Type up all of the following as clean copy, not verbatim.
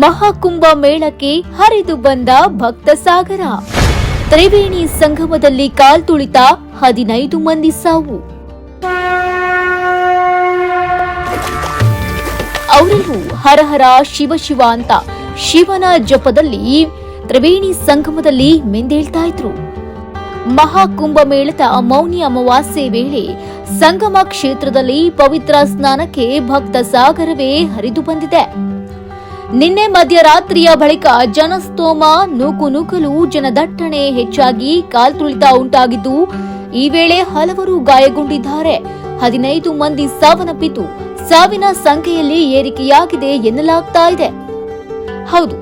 ಮಹಾಕುಂಭ ಮೇಳಕ್ಕೆ ಹರಿದು ಬಂದ ಭಕ್ತ ಸಾಗರ. ತ್ರಿವೇಣಿ ಸಂಗಮದಲ್ಲಿ ಕಾಲ್ತುಳಿತ 15 ಮಂದಿ ಸಾವು. ಅವರೆಲ್ಲರೂ ಹರಹರ ಶಿವ ಶಿವ ಅಂತ ಶಿವನ ಜಪದಲ್ಲಿ ತ್ರಿವೇಣಿ ಸಂಗಮದಲ್ಲಿ ಮಿಂದೇಳ್ತಾ ಇದ್ರು. ಮಹಾಕುಂಭ ಮೇಳದ ಮೌನಿ ಅಮಾವಾಸ್ಯೆ ವೇಳೆ ಸಂಗಮ ಕ್ಷೇತ್ರದಲ್ಲಿ ಪವಿತ್ರ ಸ್ನಾನಕ್ಕೆ ಭಕ್ತ ಸಾಗರವೇ ಹರಿದು ಬಂದಿದೆ. ನಿನ್ನೆ ಮಧ್ಯರಾತ್ರಿಯ ಬಳಿಕ ಜನಸ್ತೋಮ ನೂಕುನುಗ್ಗಲು ಜನದಟ್ಟಣೆ ಹೆಚ್ಚಾಗಿ ಕಾಲ್ತುಳಿತ ಉಂಟಾಗಿದ್ದು, ಈ ವೇಳೆ ಹಲವರು ಗಾಯಗೊಂಡಿದ್ದಾರೆ. 15 ಮಂದಿ ಸಾವನ್ನಪ್ಪಿದ್ದು, ಸಾವಿನ ಸಂಖ್ಯೆಯಲ್ಲಿ ಏರಿಕೆಯಾಗಿದೆ ಎನ್ನಲಾಗ್ತಾ ಇದೆ. ಹೌದು,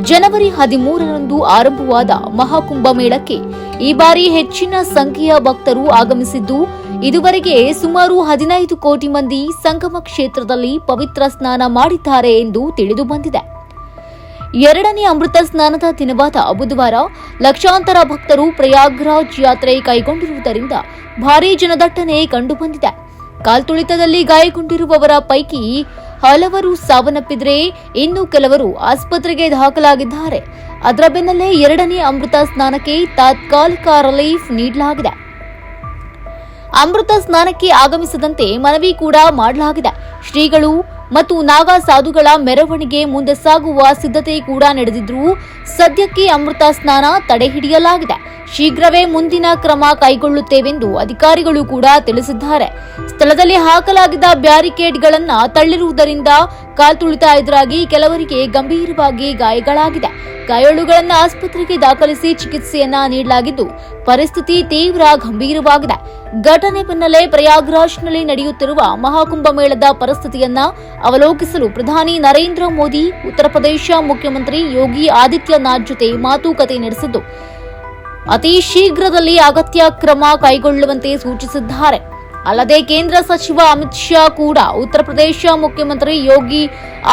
ಜನವರಿ 13ರಂದು ಆರಂಭವಾದ ಮಹಾಕುಂಭ ಮೇಳಕ್ಕೆ ಈ ಬಾರಿ ಹೆಚ್ಚಿನ ಸಂಖ್ಯೆಯ ಭಕ್ತರು ಆಗಮಿಸಿದ್ದು, ಇದುವರೆಗೆ ಸುಮಾರು 15 ಕೋಟಿ ಮಂದಿ ಸಂಗಮ ಕ್ಷೇತ್ರದಲ್ಲಿ ಪವಿತ್ರ ಸ್ನಾನ ಮಾಡಿದ್ದಾರೆ ಎಂದು ತಿಳಿದು ಬಂದಿದೆ. ಎರಡನೇ ಅಮೃತ ಸ್ನಾನದ ದಿನವಾದ ಬುಧವಾರ ಲಕ್ಷಾಂತರ ಭಕ್ತರು ಪ್ರಯಾಗ್ರಾಜ್ ಯಾತ್ರೆ ಕೈಗೊಂಡಿರುವುದರಿಂದ ಭಾರೀ ಜನದಟ್ಟಣೆ ಕಂಡುಬಂದಿದೆ. ಕಾಲ್ತುಳಿತದಲ್ಲಿ ಗಾಯಗೊಂಡಿರುವವರ ಪೈಕಿ ಹಲವರು ಸಾವನ್ನಪ್ಪಿದ್ರೆ ಇನ್ನು ಕೆಲವರು ಆಸ್ಪತ್ರೆಗೆ ದಾಖಲಾಗಿದ್ದಾರೆ. ಅದರ ಬೆನ್ನಲ್ಲೇ ಎರಡನೇ ಅಮೃತ ಸ್ನಾನಕ್ಕೆ ತಾತ್ಕಾಲಿಕ ರಿಲೀಫ್ ನೀಡಲಾಗಿದೆ. ಅಮೃತ ಸ್ನಾನಕ್ಕೆ ಆಗಮಿಸದಂತೆ ಮನವಿ ಕೂಡ ಮಾಡಲಾಗಿದೆ. ಶ್ರೀಗಳು ಮತ್ತು ನಾಗಾ ಸಾಧುಗಳ ಮೆರವಣಿಗೆ ಮುಂದೆ ಸಾಗುವ ಸಿದ್ಧತೆ ಕೂಡ ನಡೆದಿದ್ರೂ ಸದ್ಯಕ್ಕೆ ಅಮೃತ ಸ್ನಾನ ತಡೆಹಿಡಿಯಲಾಗಿದೆ. ಶೀಘ್ರವೇ ಮುಂದಿನ ಕ್ರಮ ಕೈಗೊಳ್ಳುತ್ತೇವೆಂದು ಅಧಿಕಾರಿಗಳು ಕೂಡ ತಿಳಿಸಿದ್ದಾರೆ. ಸ್ಥಳದಲ್ಲಿ ಹಾಕಲಾಗಿದ್ದ ಬ್ಯಾರಿಕೇಡ್ಗಳನ್ನು ತಳ್ಳಿರುವುದರಿಂದ ಕಾಲ್ತುಳಿತ ಎದುರಾಗಿ ಕೆಲವರಿಗೆ ಗಂಭೀರವಾಗಿ ಗಾಯಗಳಾಗಿದೆ. ಗಾಯಾಳುಗಳನ್ನು ಆಸ್ಪತ್ರೆಗೆ ದಾಖಲಿಸಿ ಚಿಕಿತ್ಸೆಯನ್ನ ನೀಡಲಾಗಿದ್ದು, ಪರಿಸ್ಥಿತಿ ತೀವ್ರ ಗಂಭೀರವಾಗಿದೆ. ಘಟನೆ ಬೆನ್ನಲ್ಲೇ ಪ್ರಯಾಗ್ರಾಜ್ನಲ್ಲಿ ನಡೆಯುತ್ತಿರುವ ಮಹಾಕುಂಭ ಮೇಳದ ಪರಿಸ್ಥಿತಿಯನ್ನ ಅವಲೋಕಿಸಲು ಪ್ರಧಾನಿ ನರೇಂದ್ರ ಮೋದಿ ಉತ್ತರ ಪ್ರದೇಶ ಮುಖ್ಯಮಂತ್ರಿ ಯೋಗಿ ಆದಿತ್ಯನಾಥ್ ಜೊತೆ ಮಾತುಕತೆ ನಡೆಸಿದ್ದು, ಅತಿ ಶೀಘ್ರದಲ್ಲಿ ಅಗತ್ಯ ಕ್ರಮ ಕೈಗೊಳ್ಳುವಂತೆ ಸೂಚಿಸಿದ್ದಾರೆ. ಅಲ್ಲದೆ ಕೇಂದ್ರ ಸಚಿವ ಅಮಿತ್ ಶಾ ಕೂಡ ಉತ್ತರ ಪ್ರದೇಶ ಮುಖ್ಯಮಂತ್ರಿ ಯೋಗಿ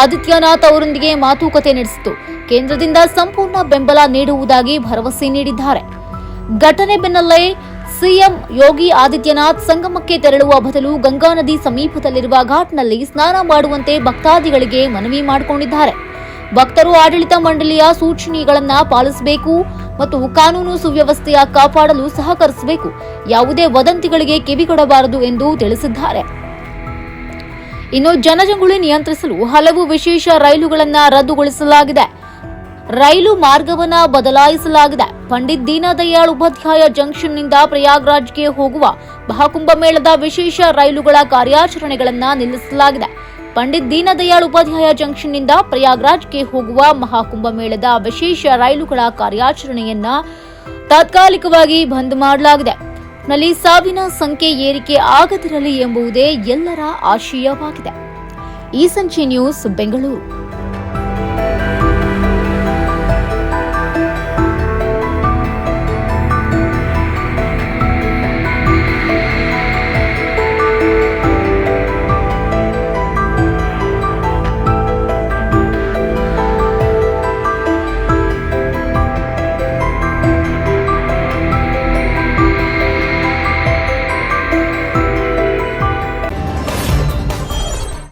ಆದಿತ್ಯನಾಥ್ ಅವರೊಂದಿಗೆ ಮಾತುಕತೆ ನಡೆಸಿದ್ದು, ಕೇಂದ್ರದಿಂದ ಸಂಪೂರ್ಣ ಬೆಂಬಲ ನೀಡುವುದಾಗಿ ಭರವಸೆ ನೀಡಿದ್ದಾರೆ. ಘಟನೆ ಬೆನ್ನಲ್ಲೇ ಸಿಎಂ ಯೋಗಿ ಆದಿತ್ಯನಾಥ್ ಸಂಗಮಕ್ಕೆ ತೆರಳುವ ಬದಲು ಗಂಗಾ ನದಿ ಸಮೀಪದಲ್ಲಿರುವ ಘಾಟ್ನಲ್ಲಿ ಸ್ನಾನ ಮಾಡುವಂತೆ ಭಕ್ತಾದಿಗಳಿಗೆ ಮನವಿ ಮಾಡಿಕೊಂಡಿದ್ದಾರೆ. ಭಕ್ತರು ಆಡಳಿತ ಮಂಡಳಿಯ ಸೂಚನೆಗಳನ್ನು ಪಾಲಿಸಬೇಕು ಮತ್ತು ಕಾನೂನು ಸುವ್ಯವಸ್ಥೆಯ ಕಾಪಾಡಲು ಸಹಕರಿಸಬೇಕು. ಯಾವುದೇ ವದಂತಿಗಳಿಗೆ ಕಿವಿಗೊಡಬಾರದು ಎಂದು ತಿಳಿಸಿದ್ದಾರೆ. ಇನ್ನು ಜನಜಂಗುಳಿ ನಿಯಂತ್ರಿಸಲು ಹಲವು ವಿಶೇಷ ರೈಲುಗಳನ್ನು ರದ್ದುಗೊಳಿಸಲಾಗಿದೆ. ರೈಲು ಮಾರ್ಗವನ್ನು ಬದಲಾಯಿಸಲಾಗಿದೆ. ಪಂಡಿತ್ ದೀನದಯಾಳ್ ಉಪಾಧ್ಯಾಯ ಜಂಕ್ಷನ್ನಿಂದ ಪ್ರಯಾಗ್ರಾಜ್ಗೆ ಹೋಗುವ ಮಹಾಕುಂಭ ಮೇಳದ ವಿಶೇಷ ರೈಲುಗಳ ಕಾರ್ಯಾಚರಣೆಗಳನ್ನು ನಿಲ್ಲಿಸಲಾಗಿದೆ. ಪಂಡಿತ್ ದೀನದಯಾಳ್ ಉಪಾಧ್ಯಾಯ ಜಂಕ್ಷನ್ನಿಂದ ಪ್ರಯಾಗ್ರಾಜ್ಗೆ ಹೋಗುವ ಮಹಾಕುಂಭ ಮೇಳದ ವಿಶೇಷ ರೈಲುಗಳ ಕಾರ್ಯಾಚರಣೆಯನ್ನ ತಾತ್ಕಾಲಿಕವಾಗಿ ಬಂದ್ ಮಾಡಲಾಗಿದೆ. ನಲ್ಲಿ ಸಾವಿನ ಸಂಖ್ಯೆ ಏರಿಕೆ ಆಗದಿರಲಿ ಎಂಬುದೇ ಎಲ್ಲರ ಆಶಯವಾಗಿದೆ. ಈ ಸಂಚೆ ನ್ಯೂಸ್, ಬೆಂಗಳೂರು.